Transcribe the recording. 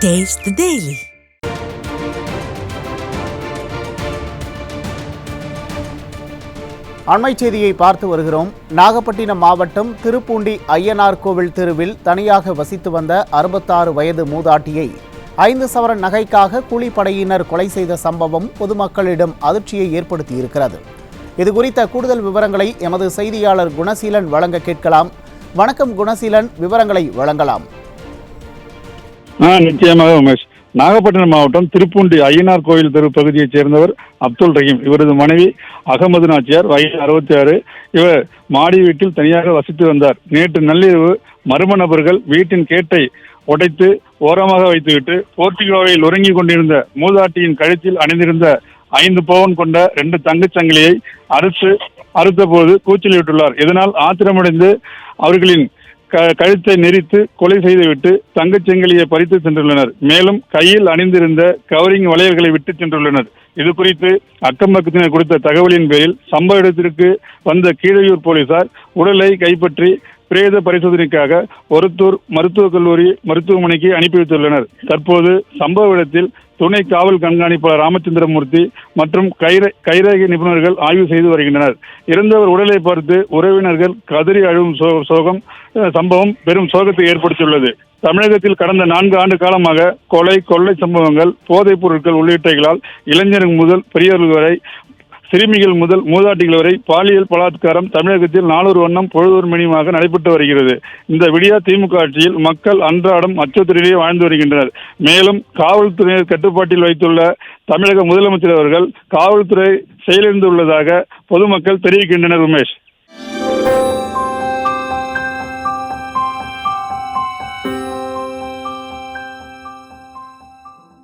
Taste the Daily. அண்மைச் செய்தியை பார்த்து வருகிறோம். நாகப்பட்டினம் மாவட்டம் திருப்பூண்டி ஐயனார் கோவில் தெருவில் தனியாக வசித்து வந்த 66 வயது மூதாட்டியை 5 சவரன் நகைக்காக கூலிப்படையினர் கொலை செய்த சம்பவம் பொதுமக்களிடம் அதிர்ச்சியை ஏற்படுத்தியிருக்கிறது. இதுகுறித்த கூடுதல் விவரங்களை எமது செய்தியாளர் குணசீலன் வழங்க கேட்கலாம். வணக்கம் குணசீலன், விவரங்களை வழங்கலாம். நிச்சயமாக உமேஷ். நாகப்பட்டினம் மாவட்டம் திருப்பூண்டி ஐயனார் கோவில் தெரு பகுதியைச் சேர்ந்தவர் அப்துல் ரஹீம். இவரது மனைவி அகமது நாச்சியார், வயது 66. இவர் மாடி வீட்டில் தனியாக வசித்து வந்தார். நேற்று நள்ளிரவு மர்ம நபர்கள் வீட்டின் கேட்டை உடைத்து ஓரமாக வைத்துவிட்டு போர்ட்டிகோவில் உறங்கிக் கொண்டிருந்த மூதாட்டியின் கழுத்தில் அணிந்திருந்த 5 பவுன் கொண்ட 2 தங்கச் சங்கிலியை அறுத்த போது கூச்சலிட்டுள்ளார். இதனால் ஆத்திரமடைந்து அவர்களின் கழுத்தை நெரித்து கொலை செய்துவிட்டு தங்கச்செங்கலியை பறித்து சென்றுள்ளனர். மேலும் கையில் அணிந்திருந்த கவரிங் வளையல்களை விட்டு சென்றுள்ளனர். இது குறித்து அக்கம் பக்கத்தினர் கொடுத்த தகவலின் பேரில் சம்பவ இடத்திற்கு வந்த கீழையூர் போலீசார் உடலை கைப்பற்றி பிரேத பரிசோதனைக்காக ஒருத்தூர் மருத்துவக் கல்லூரி மருத்துவமனைக்கு அனுப்பி வைத்துள்ளனர். தற்போது சம்பவ இடத்தில் துணை காவல் கண்காணிப்பாளர் ராமச்சந்திரமூர்த்தி மற்றும் கைரேகை நிபுணர்கள் ஆய்வு செய்து வருகின்றனர். இறந்தவர் உடலை பார்த்து உறவினர்கள் கதறி அழும் சம்பவம் பெரும் சோகத்தை ஏற்படுத்தியுள்ளது. தமிழகத்தில் கடந்த 4 ஆண்டு காலமாக கொள்ளை சம்பவங்கள், போதைப் பொருட்கள் உள்ளிட்டவைகளால் இளைஞர்கள் முதல் பெரியவர்கள் வரை, சிறுமிகள் முதல் மூதாட்டிகள் வரை பாலியல் பலாத்காரம் தமிழகத்தில் நாளொரு வண்ணம் பொழுதொரு மணியுமாக நடைபெற்று வருகிறது. இந்த விடியா திமுக ஆட்சியில் மக்கள் அன்றாடம் அச்சத்திலேயே வாழ்ந்து வருகின்றனர். மேலும் காவல்துறையினர் கட்டுப்பாட்டில் வைத்துள்ள தமிழக முதலமைச்சர் அவர்கள் காவல்துறை செயலிழந்துள்ளதாக பொதுமக்கள் தெரிவிக்கின்றனர். உமேஷ்.